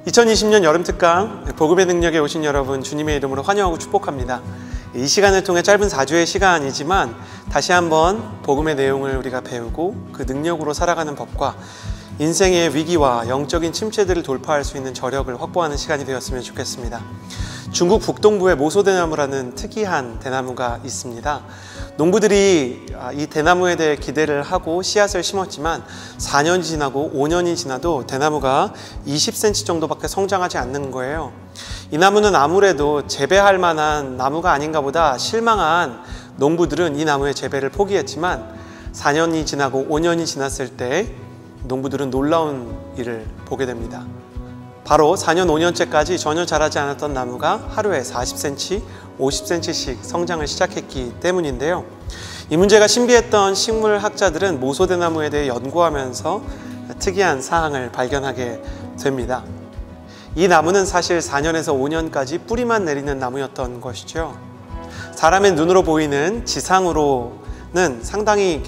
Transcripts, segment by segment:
2020년 여름특강 복음의 능력에 오신 여러분 주님의 이름으로 환영하고 축복합니다. 이 시간을 통해 짧은 4주의 시간이지만 다시 한번 복음의 내용을 우리가 배우고 그 능력으로 살아가는 법과 인생의 위기와 영적인 침체들을 돌파할 수 있는 저력을 확보하는 시간이 되었으면 좋겠습니다. 중국 북동부에 모소대나무라는 특이한 대나무가 있습니다. 농부들이 이 대나무에 대해 기대를 하고 씨앗을 심었지만 4년이 지나고 5년이 지나도 대나무가 20cm 정도밖에 성장하지 않는 거예요. 이 나무는 아무래도 재배할 만한 나무가 아닌가 보다 실망한 농부들은 이 나무의 재배를 포기했지만 4년이 지나고 5년이 지났을 때 농부들은 놀라운 일을 보게 됩니다. 바로 4년, 5년째까지 전혀 자라지 않았던 나무가 하루에 40cm, 50cm씩 성장을 시작했기 때문인데요. 이 문제가 신비했던 식물학자들은 모소대나무에 대해 연구하면서 특이한 사항을 발견하게 됩니다. 이 나무는 사실 4년에서 5년까지 뿌리만 내리는 나무였던 것이죠. 사람의 눈으로 보이는 지상으로는 상당히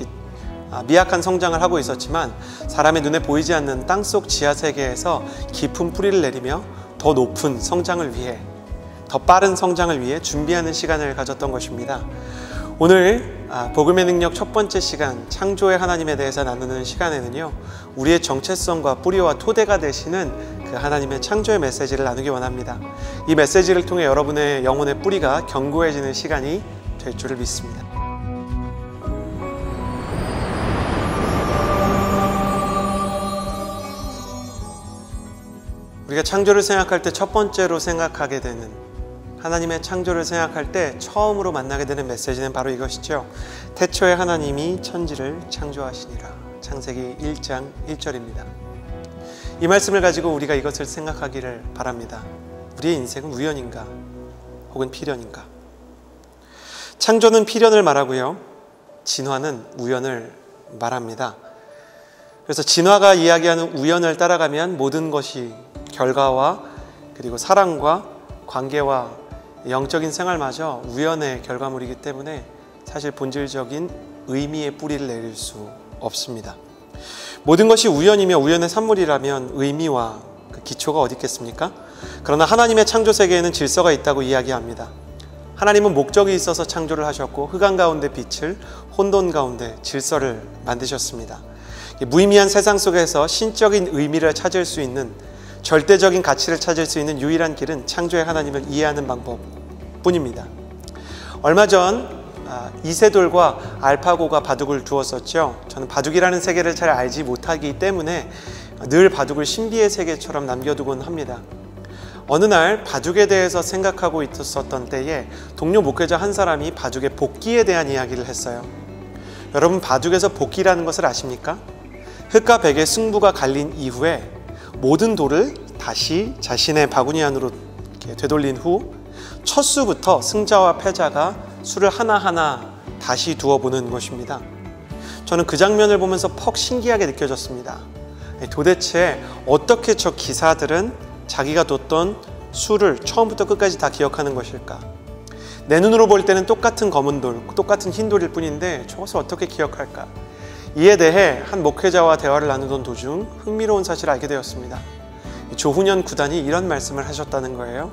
미약한 성장을 하고 있었지만 사람의 눈에 보이지 않는 땅속 지하세계에서 깊은 뿌리를 내리며 더 높은 성장을 위해, 더 빠른 성장을 위해 준비하는 시간을 가졌던 것입니다. 오늘 복음의 능력 첫 번째 시간, 창조의 하나님에 대해서 나누는 시간에는요, 우리의 정체성과 뿌리와 토대가 되시는 그 하나님의 창조의 메시지를 나누기 원합니다. 이 메시지를 통해 여러분의 영혼의 뿌리가 견고해지는 시간이 될 줄을 믿습니다. 우리가 창조를 생각할 때 첫 번째로 생각하게 되는, 하나님의 창조를 생각할 때 처음으로 만나게 되는 메시지는 바로 이것이죠. 태초에 하나님이 천지를 창조하시니라. 창세기 1장 1절입니다. 이 말씀을 가지고 우리가 이것을 생각하기를 바랍니다. 우리의 인생은 우연인가 혹은 필연인가? 창조는 필연을 말하고요, 진화는 우연을 말합니다. 그래서 진화가 이야기하는 우연을 따라가면 모든 것이 결과와 그리고 사랑과 관계와 영적인 생활마저 우연의 결과물이기 때문에 사실 본질적인 의미의 뿌리를 내릴 수 없습니다. 모든 것이 우연이며 우연의 산물이라면 의미와 그 기초가 어디 있겠습니까? 그러나 하나님의 창조 세계에는 질서가 있다고 이야기합니다. 하나님은 목적이 있어서 창조를 하셨고 흑암 가운데 빛을, 혼돈 가운데 질서를 만드셨습니다. 무의미한 세상 속에서 신적인 의미를 찾을 수 있는, 절대적인 가치를 찾을 수 있는 유일한 길은 창조의 하나님을 이해하는 방법뿐입니다. 얼마 전 이세돌과 알파고가 바둑을 두었었죠. 저는 바둑이라는 세계를 잘 알지 못하기 때문에 늘 바둑을 신비의 세계처럼 남겨두곤 합니다. 어느 날 바둑에 대해서 생각하고 있었던 때에 동료 목회자 한 사람이 바둑의 복기에 대한 이야기를 했어요. 여러분, 바둑에서 복기라는 것을 아십니까? 흑과 백의 승부가 갈린 이후에 모든 돌을 다시 자신의 바구니 안으로 되돌린 후 첫 수부터 승자와 패자가 수를 하나하나 다시 두어보는 것입니다. 저는 그 장면을 보면서 퍽 신기하게 느껴졌습니다. 도대체 어떻게 저 기사들은 자기가 뒀던 수를 처음부터 끝까지 다 기억하는 것일까? 내 눈으로 볼 때는 똑같은 검은 돌, 똑같은 흰 돌일 뿐인데 저것을 어떻게 기억할까? 이에 대해 한 목회자와 대화를 나누던 도중 흥미로운 사실을 알게 되었습니다. 조훈현 구단이 이런 말씀을 하셨다는 거예요.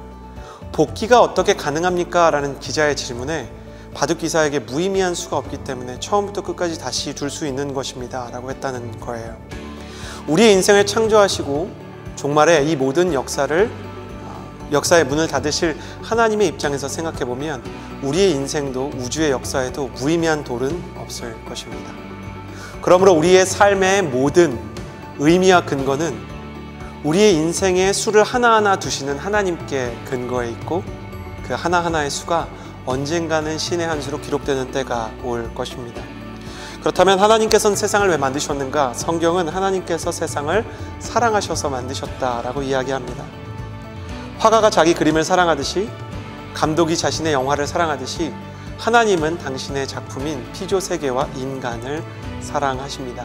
복기가 어떻게 가능합니까? 라는 기자의 질문에 바둑 기사에게 무의미한 수가 없기 때문에 처음부터 끝까지 다시 둘 수 있는 것입니다 라고 했다는 거예요. 우리의 인생을 창조하시고 종말에 이 모든 역사의 문을 닫으실 하나님의 입장에서 생각해보면 우리의 인생도 우주의 역사에도 무의미한 돌은 없을 것입니다. 그러므로 우리의 삶의 모든 의미와 근거는 우리의 인생의 수를 하나하나 두시는 하나님께 근거해 있고 그 하나하나의 수가 언젠가는 신의 한 수로 기록되는 때가 올 것입니다. 그렇다면 하나님께서는 세상을 왜 만드셨는가? 성경은 하나님께서 세상을 사랑하셔서 만드셨다라고 이야기합니다. 화가가 자기 그림을 사랑하듯이, 감독이 자신의 영화를 사랑하듯이 하나님은 당신의 작품인 피조 세계와 인간을 사랑하십니다.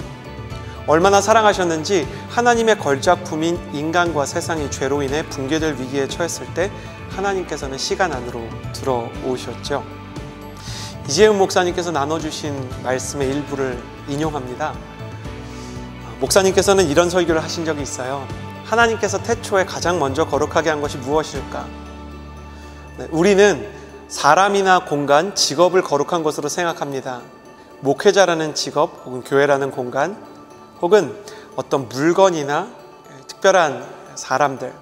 얼마나 사랑하셨는지 하나님의 걸작품인 인간과 세상이 죄로 인해 붕괴될 위기에 처했을 때 하나님께서는 시간 안으로 들어오셨죠. 이재훈 목사님께서 나눠주신 말씀의 일부를 인용합니다. 목사님께서는 이런 설교를 하신 적이 있어요. 하나님께서 태초에 가장 먼저 거룩하게 한 것이 무엇일까? 네, 우리는 사람이나 공간, 직업을 거룩한 것으로 생각합니다. 목회자라는 직업 혹은 교회라는 공간 혹은 어떤 물건이나 특별한 사람들.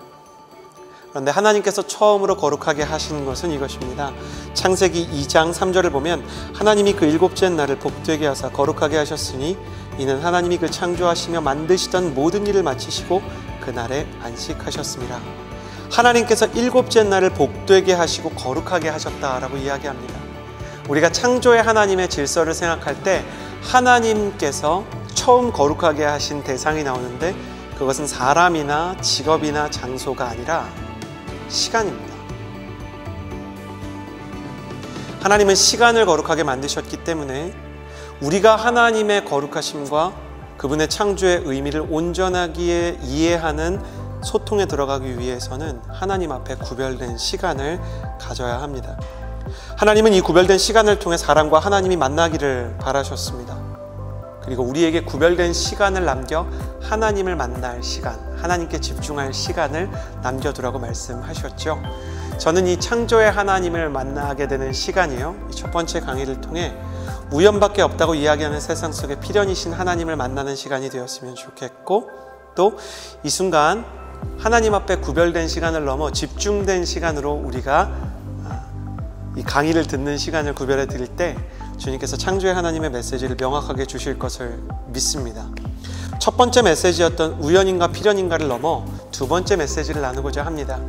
그런데 하나님께서 처음으로 거룩하게 하신 것은 이것입니다. 창세기 2장 3절을 보면 하나님이 그 일곱째 날을 복되게 하사 거룩하게 하셨으니 이는 하나님이 그 창조하시며 만드시던 모든 일을 마치시고 그날에 안식하셨습니다. 하나님께서 일곱째 날을 복되게 하시고 거룩하게 하셨다라고 이야기합니다. 우리가 창조의 하나님의 질서를 생각할 때 하나님께서 처음 거룩하게 하신 대상이 나오는데 그것은 사람이나 직업이나 장소가 아니라 시간입니다. 하나님은 시간을 거룩하게 만드셨기 때문에 우리가 하나님의 거룩하심과 그분의 창조의 의미를 온전하게 이해하는 소통에 들어가기 위해서는 하나님 앞에 구별된 시간을 가져야 합니다. 하나님은 이 구별된 시간을 통해 사람과 하나님이 만나기를 바라셨습니다. 그리고 우리에게 구별된 시간을 남겨 하나님을 만날 시간, 하나님께 집중할 시간을 남겨두라고 말씀하셨죠. 저는 이 창조의 하나님을 만나게 되는 시간이요, 이 첫 번째 강의를 통해 우연밖에 없다고 이야기하는 세상 속에 필연이신 하나님을 만나는 시간이 되었으면 좋겠고, 또 이 순간 하나님 앞에 구별된 시간을 넘어 집중된 시간으로 우리가 이 강의를 듣는 시간을 구별해 드릴 때 주님께서 창조의 하나님의 메시지를 명확하게 주실 것을 믿습니다. 첫 번째 메시지였던 우연인가 필연인가를 넘어 두 번째 메시지를 나누고자 합니다.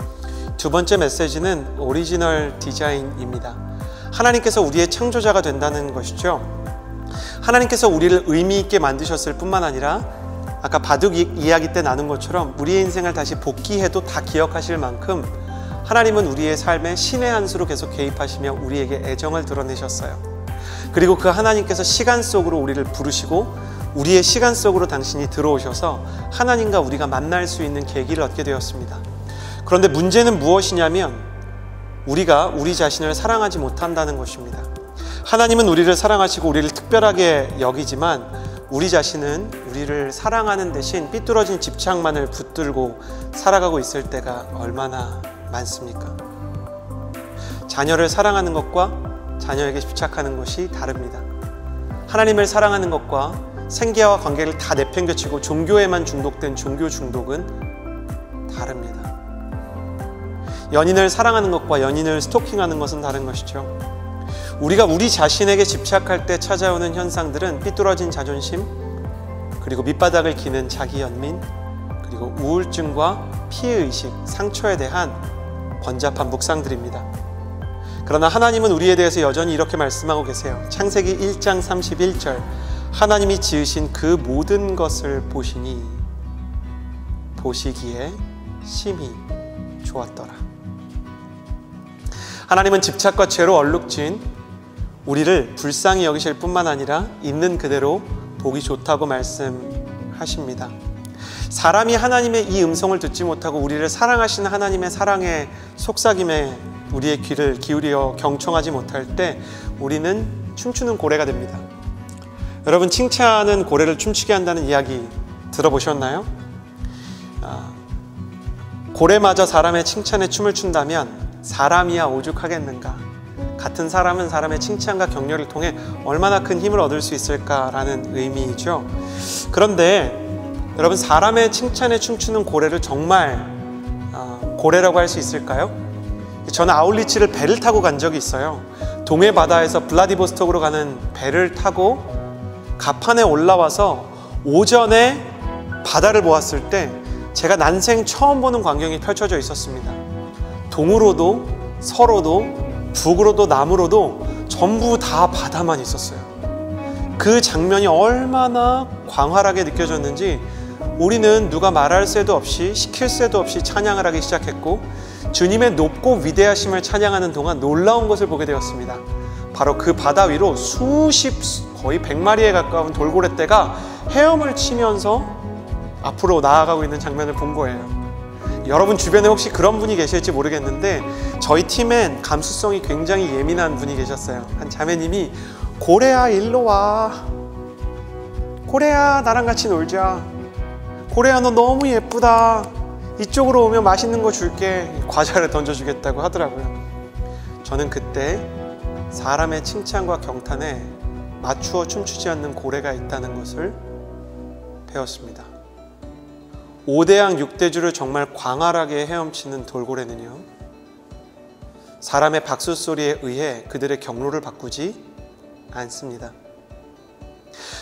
두 번째 메시지는 오리지널 디자인입니다. 하나님께서 우리의 창조자가 된다는 것이죠. 하나님께서 우리를 의미 있게 만드셨을 뿐만 아니라 아까 바둑 이야기 때 나눈 것처럼 우리의 인생을 다시 복귀해도 다 기억하실 만큼 하나님은 우리의 삶에 신의 한 수로 계속 개입하시며 우리에게 애정을 드러내셨어요. 그리고 그 하나님께서 시간 속으로 우리를 부르시고 우리의 시간 속으로 당신이 들어오셔서 하나님과 우리가 만날 수 있는 계기를 얻게 되었습니다. 그런데 문제는 무엇이냐면 우리가 우리 자신을 사랑하지 못한다는 것입니다. 하나님은 우리를 사랑하시고 우리를 특별하게 여기지만 우리 자신은 우리를 사랑하는 대신 삐뚤어진 집착만을 붙들고 살아가고 있을 때가 얼마나 많습니까? 자녀를 사랑하는 것과 자녀에게 집착하는 것이 다릅니다. 하나님을 사랑하는 것과 생계와 관계를 다 내팽개치고 종교에만 중독된 종교 중독은 다릅니다. 연인을 사랑하는 것과 연인을 스토킹하는 것은 다른 것이죠. 우리가 우리 자신에게 집착할 때 찾아오는 현상들은 삐뚤어진 자존심, 그리고 밑바닥을 기는 자기 연민, 그리고 우울증과 피해의식, 상처에 대한 번잡한 묵상들입니다. 그러나 하나님은 우리에 대해서 여전히 이렇게 말씀하고 계세요. 창세기 1장 31절 하나님이 지으신 그 모든 것을 보시니 보시기에 심히 좋았더라. 하나님은 집착과 죄로 얼룩진 우리를 불쌍히 여기실 뿐만 아니라 있는 그대로 보기 좋다고 말씀하십니다. 사람이 하나님의 이 음성을 듣지 못하고 우리를 사랑하시는 하나님의 사랑의 속삭임에 우리의 귀를 기울여 경청하지 못할 때 우리는 춤추는 고래가 됩니다. 여러분, 칭찬은 고래를 춤추게 한다는 이야기 들어보셨나요? 고래마저 사람의 칭찬에 춤을 춘다면 사람이야 오죽하겠는가. 같은 사람은 사람의 칭찬과 격려를 통해 얼마나 큰 힘을 얻을 수 있을까라는 의미이죠. 그런데 여러분, 사람의 칭찬에 춤추는 고래를 정말 고래라고 할 수 있을까요? 저는 아울리치를 배를 타고 간 적이 있어요. 동해 바다에서 블라디보스톡으로 가는 배를 타고 갑판에 올라와서 오전에 바다를 보았을 때 제가 난생 처음 보는 광경이 펼쳐져 있었습니다. 동으로도 서로도 북으로도 남으로도 전부 다 바다만 있었어요. 그 장면이 얼마나 광활하게 느껴졌는지 우리는 누가 말할 새도 없이 시킬 새도 없이 찬양을 하기 시작했고 주님의 높고 위대하심을 찬양하는 동안 놀라운 것을 보게 되었습니다. 바로 그 바다 위로 거의 100마리에 가까운 돌고래떼가 헤엄을 치면서 앞으로 나아가고 있는 장면을 본 거예요. 여러분 주변에 혹시 그런 분이 계실지 모르겠는데 저희 팀엔 감수성이 굉장히 예민한 분이 계셨어요. 한 자매님이 고래야 일로 와, 고래야 나랑 같이 놀자, 고래야 너 너무 예쁘다, 이쪽으로 오면 맛있는 거 줄게, 과자를 던져주겠다고 하더라고요. 저는 그때 사람의 칭찬과 경탄에 맞추어 춤추지 않는 고래가 있다는 것을 배웠습니다. 5대양 6대주를 정말 광활하게 헤엄치는 돌고래는요, 사람의 박수 소리에 의해 그들의 경로를 바꾸지 않습니다.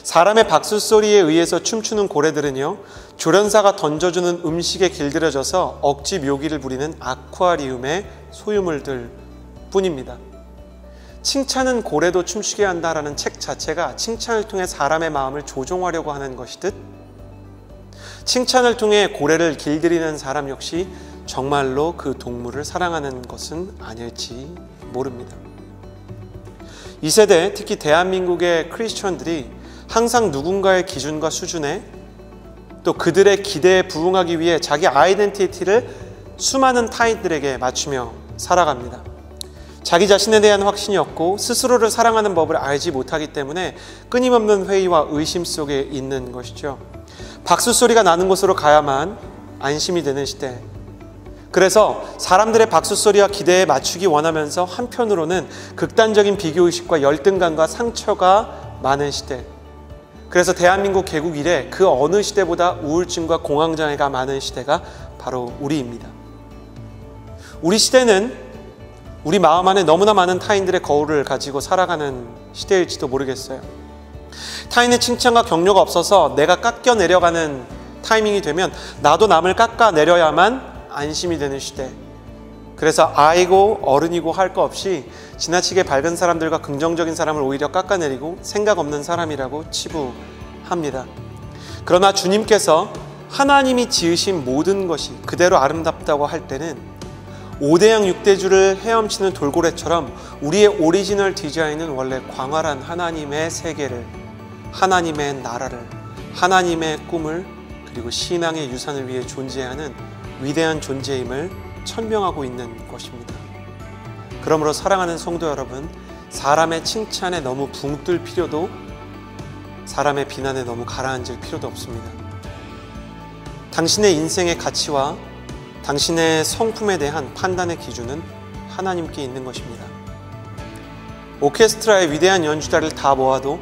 사람의 박수 소리에 의해서 춤추는 고래들은요, 조련사가 던져주는 음식에 길들여져서 억지 묘기를 부리는 아쿠아리움의 소유물들 뿐입니다. 칭찬은 고래도 춤추게 한다라는 책 자체가 칭찬을 통해 사람의 마음을 조종하려고 하는 것이듯, 칭찬을 통해 고래를 길들이는 사람 역시 정말로 그 동물을 사랑하는 것은 아닐지 모릅니다. 이 세대, 특히 대한민국의 크리스천들이 항상 누군가의 기준과 수준에, 또 그들의 기대에 부응하기 위해 자기 아이덴티티를 수많은 타인들에게 맞추며 살아갑니다. 자기 자신에 대한 확신이 없고 스스로를 사랑하는 법을 알지 못하기 때문에 끊임없는 회의와 의심 속에 있는 것이죠. 박수 소리가 나는 곳으로 가야만 안심이 되는 시대. 그래서 사람들의 박수 소리와 기대에 맞추기 원하면서 한편으로는 극단적인 비교의식과 열등감과 상처가 많은 시대. 그래서 대한민국 개국 이래 그 어느 시대보다 우울증과 공황장애가 많은 시대가 바로 우리입니다. 우리 시대는 우리 마음 안에 너무나 많은 타인들의 거울을 가지고 살아가는 시대일지도 모르겠어요. 타인의 칭찬과 격려가 없어서 내가 깎여 내려가는 타이밍이 되면 나도 남을 깎아 내려야만 안심이 되는 시대. 그래서 아이고 어른이고 할 거 없이 지나치게 밝은 사람들과 긍정적인 사람을 오히려 깎아내리고 생각 없는 사람이라고 치부합니다. 그러나 주님께서 하나님이 지으신 모든 것이 그대로 아름답다고 할 때는 5대양 6대주를 헤엄치는 돌고래처럼 우리의 오리지널 디자인은 원래 광활한 하나님의 세계를, 하나님의 나라를, 하나님의 꿈을, 그리고 신앙의 유산을 위해 존재하는 위대한 존재임을 천명하고 있는 것입니다. 그러므로 사랑하는 성도 여러분, 사람의 칭찬에 너무 붕 뜰 필요도, 사람의 비난에 너무 가라앉을 필요도 없습니다. 당신의 인생의 가치와 당신의 성품에 대한 판단의 기준은 하나님께 있는 것입니다. 오케스트라의 위대한 연주자를 다 모아도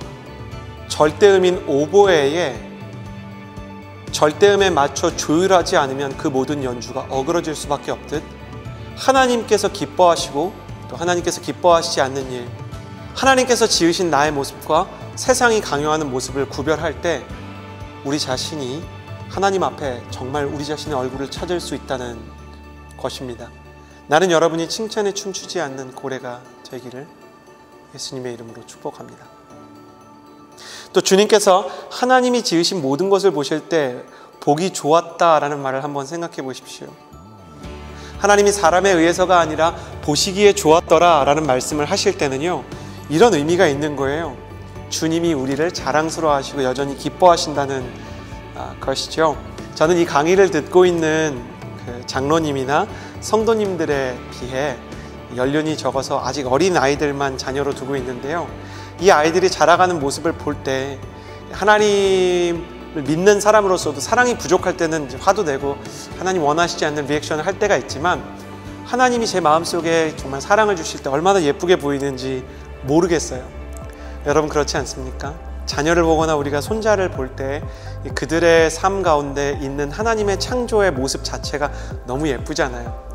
절대음인 오보에에 절대음에 맞춰 조율하지 않으면 그 모든 연주가 어그러질 수밖에 없듯, 하나님께서 기뻐하시고 또 하나님께서 기뻐하시지 않는 일, 하나님께서 지으신 나의 모습과 세상이 강요하는 모습을 구별할 때 우리 자신이 하나님 앞에 정말 우리 자신의 얼굴을 찾을 수 있다는 것입니다. 나는 여러분이 칭찬에 춤추지 않는 고래가 되기를 예수님의 이름으로 축복합니다. 또 주님께서 하나님이 지으신 모든 것을 보실 때 보기 좋았다라는 말을 한번 생각해 보십시오. 하나님이 사람에 의해서가 아니라 보시기에 좋았더라 라는 말씀을 하실 때는요, 이런 의미가 있는 거예요. 주님이 우리를 자랑스러워 하시고 여전히 기뻐하신다는 것이죠. 저는 이 강의를 듣고 있는 그 장로님이나 성도님들에 비해 연륜이 적어서 아직 어린 아이들만 자녀로 두고 있는데요, 이 아이들이 자라가는 모습을 볼 때 하나님을 믿는 사람으로서도 사랑이 부족할 때는 화도 내고 하나님 원하시지 않는 리액션을 할 때가 있지만, 하나님이 제 마음속에 정말 사랑을 주실 때 얼마나 예쁘게 보이는지 모르겠어요. 여러분 그렇지 않습니까? 자녀를 보거나 우리가 손자를 볼 때 그들의 삶 가운데 있는 하나님의 창조의 모습 자체가 너무 예쁘잖아요.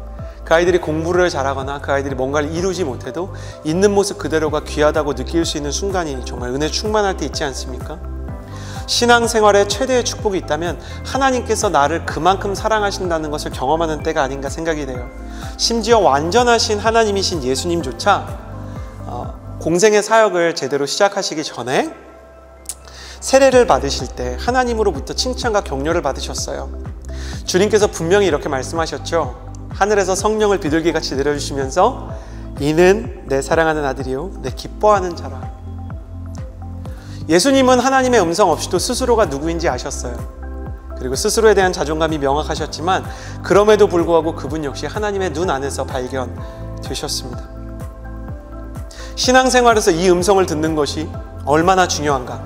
그 아이들이 공부를 잘하거나 그 아이들이 뭔가를 이루지 못해도 있는 모습 그대로가 귀하다고 느낄 수 있는 순간이 정말 은혜 충만할 때 있지 않습니까? 신앙생활에 최대의 축복이 있다면 하나님께서 나를 그만큼 사랑하신다는 것을 경험하는 때가 아닌가 생각이 돼요. 심지어 완전하신 하나님이신 예수님조차 공생의 사역을 제대로 시작하시기 전에 세례를 받으실 때 하나님으로부터 칭찬과 격려를 받으셨어요. 주님께서 분명히 이렇게 말씀하셨죠. 하늘에서 성령을 비둘기같이 내려주시면서 이는 내 사랑하는 아들이요 내 기뻐하는 자라. 예수님은 하나님의 음성 없이도 스스로가 누구인지 아셨어요. 그리고 스스로에 대한 자존감이 명확하셨지만 그럼에도 불구하고 그분 역시 하나님의 눈 안에서 발견되셨습니다. 신앙생활에서 이 음성을 듣는 것이 얼마나 중요한가.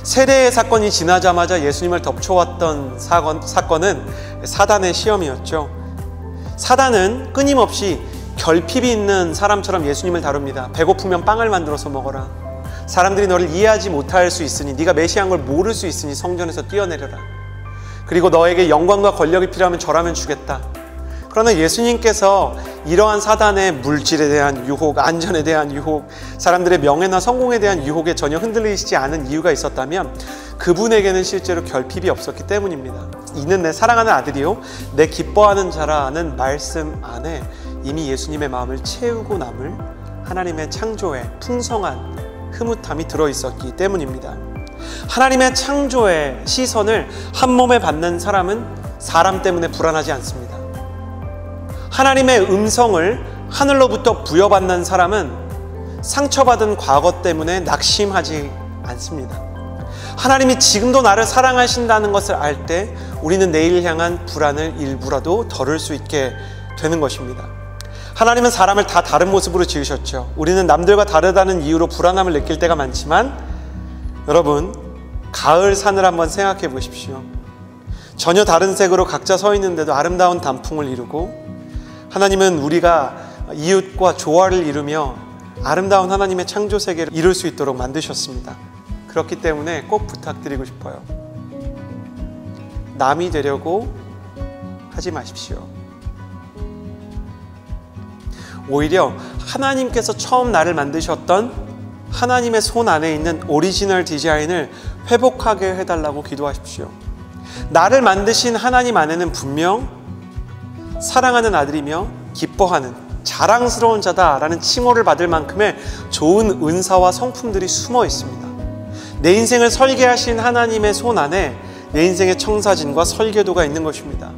세례의 사건이 지나자마자 예수님을 덮쳐왔던 사건은 사단의 시험이었죠. 사단은 끊임없이 결핍이 있는 사람처럼 예수님을 다룹니다. 배고프면 빵을 만들어서 먹어라. 사람들이 너를 이해하지 못할 수 있으니, 네가 메시아인 걸 모를 수 있으니 성전에서 뛰어내려라. 그리고 너에게 영광과 권력이 필요하면 절하면 주겠다. 그러나 예수님께서 이러한 사단의 물질에 대한 유혹, 안전에 대한 유혹, 사람들의 명예나 성공에 대한 유혹에 전혀 흔들리시지 않은 이유가 있었다면 그분에게는 실제로 결핍이 없었기 때문입니다. 이는 내 사랑하는 아들이요 내 기뻐하는 자라는 말씀 안에 이미 예수님의 마음을 채우고 남을 하나님의 창조에 풍성한 흐뭇함이 들어있었기 때문입니다. 하나님의 창조의 시선을 한 몸에 받는 사람은 사람 때문에 불안하지 않습니다. 하나님의 음성을 하늘로부터 부여받는 사람은 상처받은 과거 때문에 낙심하지 않습니다. 하나님이 지금도 나를 사랑하신다는 것을 알 때 우리는 내일 향한 불안을 일부라도 덜을 수 있게 되는 것입니다. 하나님은 사람을 다 다른 모습으로 지으셨죠. 우리는 남들과 다르다는 이유로 불안함을 느낄 때가 많지만 여러분, 가을 산을 한번 생각해 보십시오. 전혀 다른 색으로 각자 서 있는데도 아름다운 단풍을 이루고, 하나님은 우리가 이웃과 조화를 이루며 아름다운 하나님의 창조 세계를 이룰 수 있도록 만드셨습니다. 그렇기 때문에 꼭 부탁드리고 싶어요. 남이 되려고 하지 마십시오. 오히려 하나님께서 처음 나를 만드셨던 하나님의 손 안에 있는 오리지널 디자인을 회복하게 해달라고 기도하십시오. 나를 만드신 하나님 안에는 분명 사랑하는 아들이며 기뻐하는 자랑스러운 자다라는 칭호를 받을 만큼의 좋은 은사와 성품들이 숨어 있습니다. 내 인생을 설계하신 하나님의 손 안에 내 인생의 청사진과 설계도가 있는 것입니다.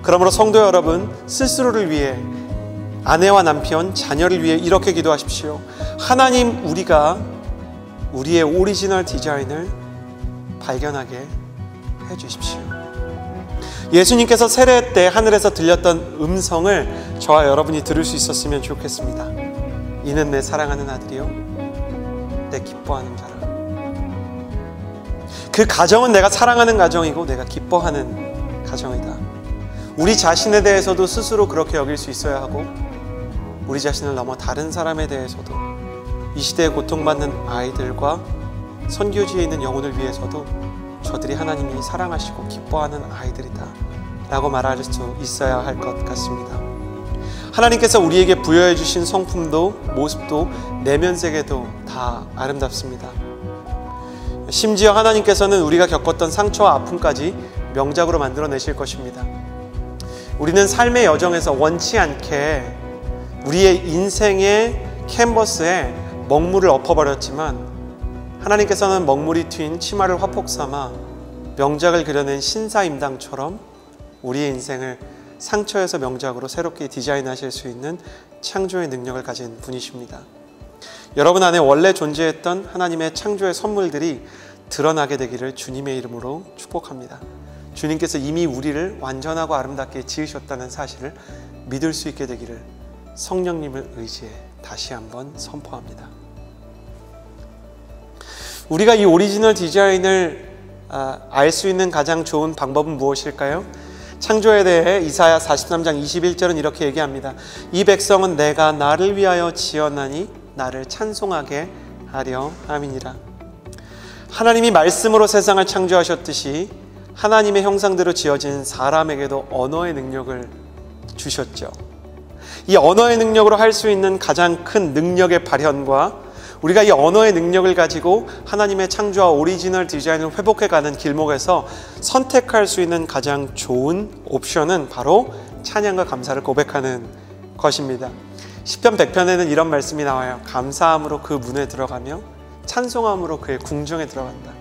그러므로 성도 여러분, 스스로를 위해, 아내와 남편, 자녀를 위해 이렇게 기도하십시오. 하나님, 우리가 우리의 오리지널 디자인을 발견하게 해주십시오. 예수님께서 세례 때 하늘에서 들렸던 음성을 저와 여러분이 들을 수 있었으면 좋겠습니다. 이는 내 사랑하는 아들이요 내 기뻐하는 자라. 그 가정은 내가 사랑하는 가정이고 내가 기뻐하는 가정이다. 우리 자신에 대해서도 스스로 그렇게 여길 수 있어야 하고, 우리 자신을 넘어 다른 사람에 대해서도, 이 시대에 고통받는 아이들과 선교지에 있는 영혼을 위해서도 저들이 하나님이 사랑하시고 기뻐하는 아이들이다 라고 말할 수 있어야 할 것 같습니다. 하나님께서 우리에게 부여해 주신 성품도 모습도 내면색에도 다 아름답습니다. 심지어 하나님께서는 우리가 겪었던 상처와 아픔까지 명작으로 만들어내실 것입니다. 우리는 삶의 여정에서 원치 않게 우리의 인생의 캔버스에 먹물을 엎어버렸지만, 하나님께서는 먹물이 튄 치마를 화폭 삼아 명작을 그려낸 신사임당처럼 우리의 인생을 상처에서 명작으로 새롭게 디자인하실 수 있는 창조의 능력을 가진 분이십니다. 여러분 안에 원래 존재했던 하나님의 창조의 선물들이 드러나게 되기를 주님의 이름으로 축복합니다. 주님께서 이미 우리를 완전하고 아름답게 지으셨다는 사실을 믿을 수 있게 되기를 성령님을 의지해 다시 한번 선포합니다. 우리가 이 오리지널 디자인을 알 수 있는 가장 좋은 방법은 무엇일까요? 창조에 대해 이사야 43장 21절은 이렇게 얘기합니다. 이 백성은 내가 나를 위하여 지었나니 나를 찬송하게 하려 함이니라. 하나님이 말씀으로 세상을 창조하셨듯이 하나님의 형상대로 지어진 사람에게도 언어의 능력을 주셨죠. 이 언어의 능력으로 할 수 있는 가장 큰 능력의 발현과 우리가 이 언어의 능력을 가지고 하나님의 창조와 오리지널 디자인을 회복해가는 길목에서 선택할 수 있는 가장 좋은 옵션은 바로 찬양과 감사를 고백하는 것입니다. 시편 100편에는 이런 말씀이 나와요. 감사함으로 그 문에 들어가며 찬송함으로 그의 궁정에 들어간다.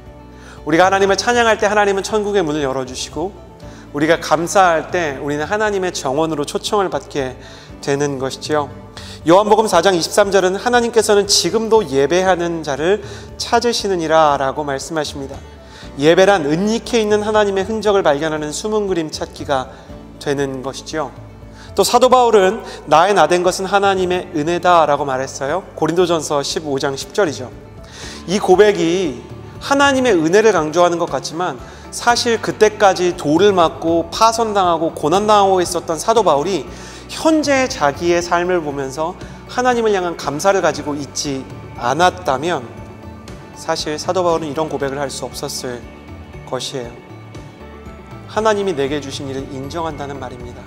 우리가 하나님을 찬양할 때 하나님은 천국의 문을 열어주시고, 우리가 감사할 때 우리는 하나님의 정원으로 초청을 받게 되는 것이지요. 요한복음 4장 23절은 하나님께서는 지금도 예배하는 자를 찾으시느니라 라고 말씀하십니다. 예배란 은닉해 있는 하나님의 흔적을 발견하는 숨은 그림 찾기가 되는 것이죠. 또 사도 바울은 나의 나된 것은 하나님의 은혜다 라고 말했어요. 고린도전서 15장 10절이죠. 이 고백이 하나님의 은혜를 강조하는 것 같지만 사실 그때까지 돌을 맞고 파선당하고 고난당하고 있었던 사도 바울이 현재 자기의 삶을 보면서 하나님을 향한 감사를 가지고 있지 않았다면 사실 사도 바울은 이런 고백을 할 수 없었을 것이에요. 하나님이 내게 주신 일을 인정한다는 말입니다.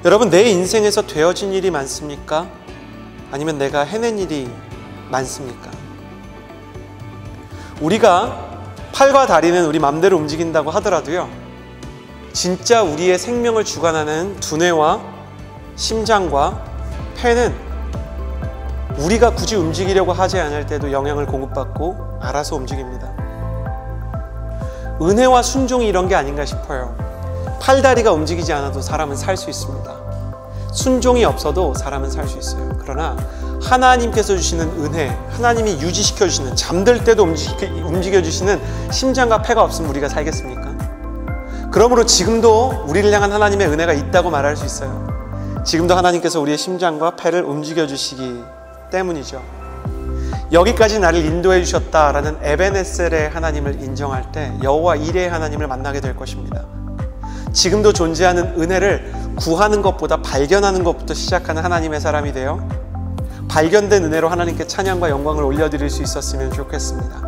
여러분, 내 인생에서 되어진 일이 많습니까? 아니면 내가 해낸 일이 많습니까? 우리가 팔과 다리는 우리 맘대로 움직인다고 하더라도요, 진짜 우리의 생명을 주관하는 두뇌와 심장과 폐는 우리가 굳이 움직이려고 하지 않을 때도 영향을 공급받고 알아서 움직입니다. 은혜와 순종이 이런 게 아닌가 싶어요. 팔다리가 움직이지 않아도 사람은 살 수 있습니다. 순종이 없어도 사람은 살 수 있어요. 그러나 하나님께서 주시는 은혜, 하나님이 유지시켜 주시는, 잠들 때도 움직여 주시는 심장과 폐가 없으면 우리가 살겠습니까? 그러므로 지금도 우리를 향한 하나님의 은혜가 있다고 말할 수 있어요. 지금도 하나님께서 우리의 심장과 폐를 움직여 주시기 때문이죠. 여기까지 나를 인도해 주셨다라는 에베네셀의 하나님을 인정할 때 여호와 이레의 하나님을 만나게 될 것입니다. 지금도 존재하는 은혜를 구하는 것보다 발견하는 것부터 시작하는 하나님의 사람이 되어 발견된 은혜로 하나님께 찬양과 영광을 올려드릴 수 있었으면 좋겠습니다.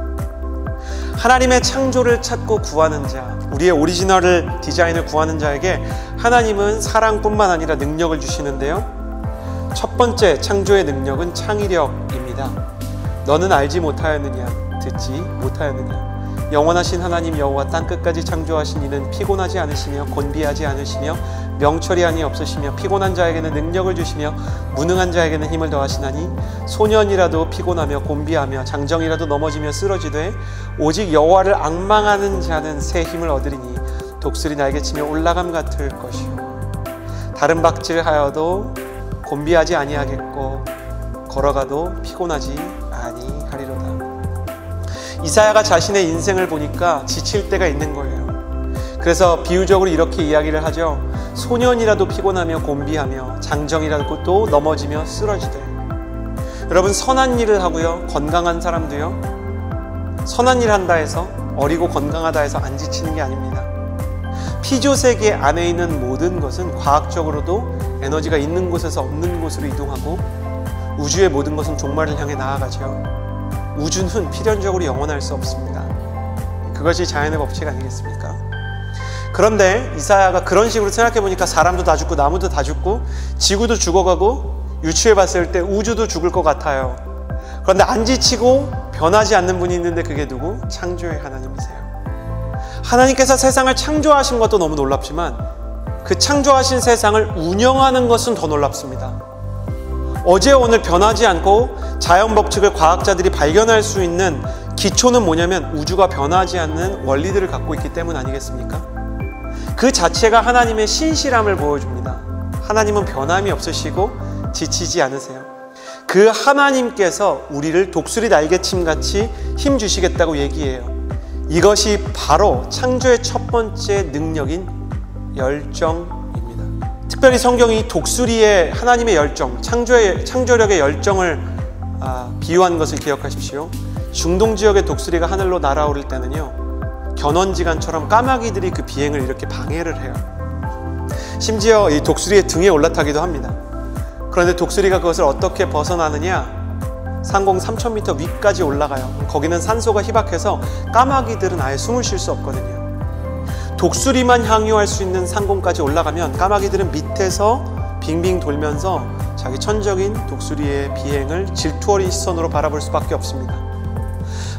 하나님의 창조를 찾고 구하는 자, 우리의 오리지널 디자인을 구하는 자에게 하나님은 사랑뿐만 아니라 능력을 주시는데요, 첫 번째 창조의 능력은 창의력입니다. 너는 알지 못하였느냐, 듣지 못하였느냐. 영원하신 하나님 여호와 땅끝까지 창조하신 이는 피곤하지 않으시며 곤비하지 않으시며 명철이 없으시며 피곤한 자에게는 능력을 주시며 무능한 자에게는 힘을 더하시나니 소년이라도 피곤하며 곤비하며 장정이라도 넘어지며 쓰러지되 오직 여호와를 앙망하는 자는 새 힘을 얻으리니 독수리 날개치며 올라감 같을 것이요 다른 박질하여도 곤비하지 아니하겠고 걸어가도 피곤하지 아니하리로다. 이사야가 자신의 인생을 보니까 지칠 때가 있는 거예요. 그래서 비유적으로 이렇게 이야기를 하죠. 소년이라도 피곤하며 곤비하며 장정이라도 또 넘어지며 쓰러지되. 여러분, 선한 일을 하고요, 건강한 사람도요, 선한 일 한다 해서, 어리고 건강하다 해서 안 지치는 게 아닙니다. 피조세계 안에 있는 모든 것은 과학적으로도 에너지가 있는 곳에서 없는 곳으로 이동하고 우주의 모든 것은 종말을 향해 나아가죠. 우주는 필연적으로 영원할 수 없습니다. 그것이 자연의 법칙 아니겠습니까? 그런데 이사야가 그런 식으로 생각해 보니까 사람도 다 죽고 나무도 다 죽고 지구도 죽어가고 유추해 봤을 때 우주도 죽을 것 같아요. 그런데 안 지치고 변하지 않는 분이 있는데 그게 누구? 창조의 하나님이세요. 하나님께서 세상을 창조하신 것도 너무 놀랍지만 그 창조하신 세상을 운영하는 것은 더 놀랍습니다. 어제 오늘 변하지 않고 자연 법칙을 과학자들이 발견할 수 있는 기초는 뭐냐면 우주가 변하지 않는 원리들을 갖고 있기 때문 아니겠습니까? 그 자체가 하나님의 신실함을 보여줍니다. 하나님은 변함이 없으시고 지치지 않으세요. 그 하나님께서 우리를 독수리 날개침같이 힘주시겠다고 얘기해요. 이것이 바로 창조의 첫 번째 능력인 열정입니다. 특별히 성경이 독수리의 하나님의 열정, 창조력의 열정을 비유한 것을 기억하십시오. 중동 지역의 독수리가 하늘로 날아오를 때는요, 견원지간처럼 까마귀들이 그 비행을 이렇게 방해를 해요. 심지어 이 독수리의 등에 올라타기도 합니다. 그런데 독수리가 그것을 어떻게 벗어나느냐? 상공 3000m 위까지 올라가요. 거기는 산소가 희박해서 까마귀들은 아예 숨을 쉴 수 없거든요. 독수리만 향유할 수 있는 상공까지 올라가면 까마귀들은 밑에서 빙빙 돌면서 자기 천적인 독수리의 비행을 질투 어린 시선으로 바라볼 수밖에 없습니다.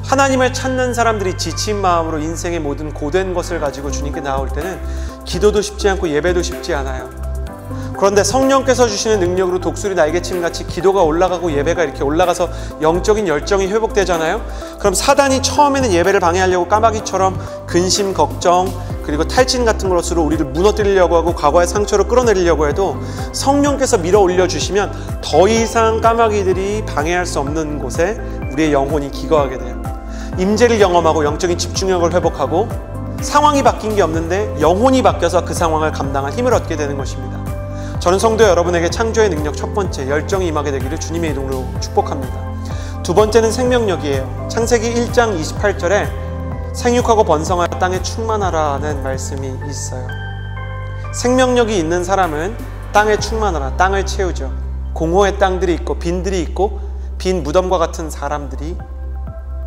하나님을 찾는 사람들이 지친 마음으로 인생의 모든 고된 것을 가지고 주님께 나올 때는 기도도 쉽지 않고 예배도 쉽지 않아요. 그런데 성령께서 주시는 능력으로 독수리 날개침같이 기도가 올라가고 예배가 이렇게 올라가서 영적인 열정이 회복되잖아요. 그럼 사단이 처음에는 예배를 방해하려고 까마귀처럼 근심, 걱정, 그리고 탈진 같은 것으로 우리를 무너뜨리려고 하고 과거의 상처를 끌어내리려고 해도 성령께서 밀어 올려주시면 더 이상 까마귀들이 방해할 수 없는 곳에 우리의 영혼이 기거하게 돼요. 임재를 경험하고 영적인 집중력을 회복하고 상황이 바뀐 게 없는데 영혼이 바뀌어서 그 상황을 감당할 힘을 얻게 되는 것입니다. 저는 성도 여러분에게 창조의 능력 첫 번째 열정이 임하게 되기를 주님의 이름으로 축복합니다. 두 번째는 생명력이에요. 창세기 1장 28절에 생육하고 번성하여 땅에 충만하라는 말씀이 있어요. 생명력이 있는 사람은 땅에 충만하라, 땅을 채우죠. 공허의 땅들이 있고 빈들이 있고 빈 무덤과 같은 사람들이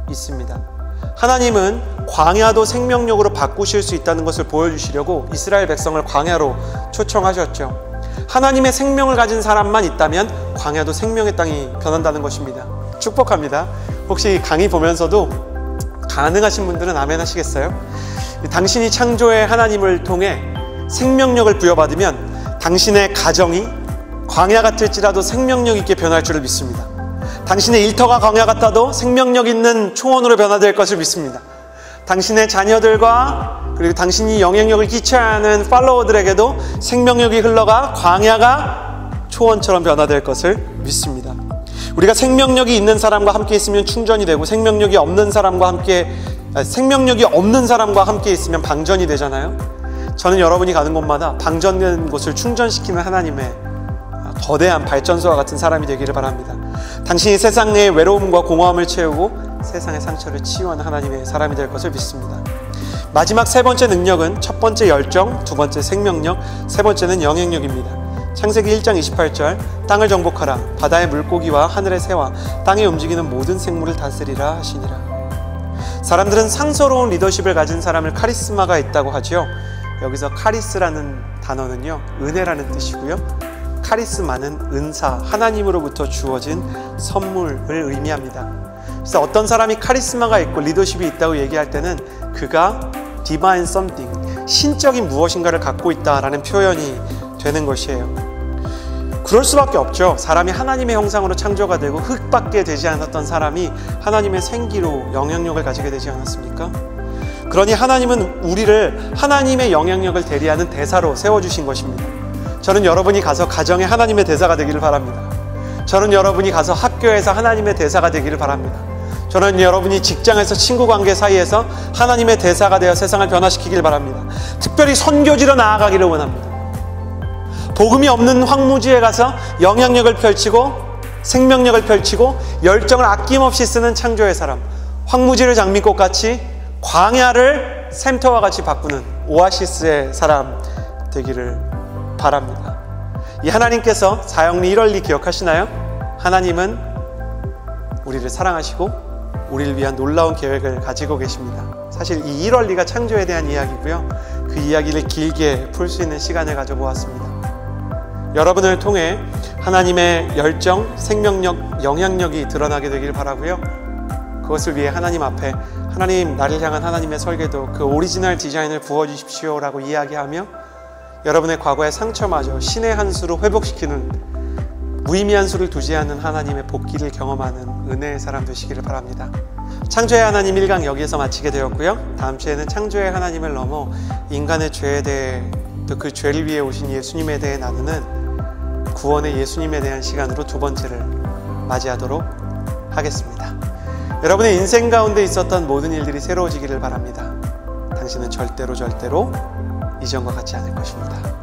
있습니다. 하나님은 광야도 생명력으로 바꾸실 수 있다는 것을 보여주시려고 이스라엘 백성을 광야로 초청하셨죠. 하나님의 생명을 가진 사람만 있다면 광야도 생명의 땅이 변한다는 것입니다. 축복합니다. 혹시 강의 보면서도 가능하신 분들은 아멘 하시겠어요? 당신이 창조의 하나님을 통해 생명력을 부여받으면 당신의 가정이 광야 같을지라도 생명력 있게 변할 줄을 믿습니다. 당신의 일터가 광야 같아도 생명력 있는 초원으로 변화될 것을 믿습니다. 당신의 자녀들과 그리고 당신이 영향력을 끼쳐야 하는 팔로워들에게도 생명력이 흘러가 광야가 초원처럼 변화될 것을 믿습니다. 우리가 생명력이 있는 사람과 함께 있으면 충전이 되고 생명력이 없는 사람과 함께 있으면 방전이 되잖아요. 저는 여러분이 가는 곳마다 방전된 곳을 충전시키는 하나님의 거대한 발전소와 같은 사람이 되기를 바랍니다. 당신이 세상의 외로움과 공허함을 채우고 세상의 상처를 치유하는 하나님의 사람이 될 것을 믿습니다. 마지막 세 번째 능력은 첫 번째 열정, 두 번째 생명력, 세 번째는 영향력입니다. 창세기 1장 28절 땅을 정복하라 바다의 물고기와 하늘의 새와 땅에 움직이는 모든 생물을 다스리라 하시니라. 사람들은 상서로운 리더십을 가진 사람을 카리스마가 있다고 하죠. 여기서 카리스라는 단어는요, 은혜라는 뜻이고요. 카리스마는 은사, 하나님으로부터 주어진 선물을 의미합니다. 그래서 어떤 사람이 카리스마가 있고 리더십이 있다고 얘기할 때는 그가 divine something, 신적인 무엇인가를 갖고 있다라는 표현이 되는 것이에요. 그럴 수밖에 없죠. 사람이 하나님의 형상으로 창조가 되고 흙밖에 되지 않았던 사람이 하나님의 생기로 영향력을 가지게 되지 않았습니까? 그러니 하나님은 우리를 하나님의 영향력을 대리하는 대사로 세워주신 것입니다. 저는 여러분이 가서 가정에 하나님의 대사가 되기를 바랍니다. 저는 여러분이 가서 학교에서 하나님의 대사가 되기를 바랍니다. 저는 여러분이 직장에서 친구 관계 사이에서 하나님의 대사가 되어 세상을 변화시키길 바랍니다. 특별히 선교지로 나아가기를 원합니다. 복음이 없는 황무지에 가서 영향력을 펼치고 생명력을 펼치고 열정을 아낌없이 쓰는 창조의 사람, 황무지를 장미꽃같이 광야를 샘터와 같이 바꾸는 오아시스의 사람 되기를 바랍니다. 이 하나님께서 사형리 1월리 기억하시나요? 하나님은 우리를 사랑하시고 우리를 위한 놀라운 계획을 가지고 계십니다. 사실 이 1월리가 창조에 대한 이야기고요. 그 이야기를 길게 풀 수 있는 시간을 가져보았습니다. 여러분을 통해 하나님의 열정, 생명력, 영향력이 드러나게 되길 바라고요. 그것을 위해 하나님 앞에 하나님, 나를 향한 하나님의 설계도 그 오리지널 디자인을 부어주십시오라고 이야기하며 여러분의 과거의 상처마저 신의 한 수로 회복시키는 무의미한 수를 두지 않는 하나님의 복귀를 경험하는 은혜의 사람 되시기를 바랍니다. 창조의 하나님 1강 여기에서 마치게 되었고요. 다음 주에는 창조의 하나님을 넘어 인간의 죄에 대해 또 그 죄를 위해 오신 예수님에 대해 나누는 구원의 예수님에 대한 시간으로 두 번째를 맞이하도록 하겠습니다. 여러분의 인생 가운데 있었던 모든 일들이 새로워지기를 바랍니다. 당신은 절대로 이전과 같지 않을 것입니다.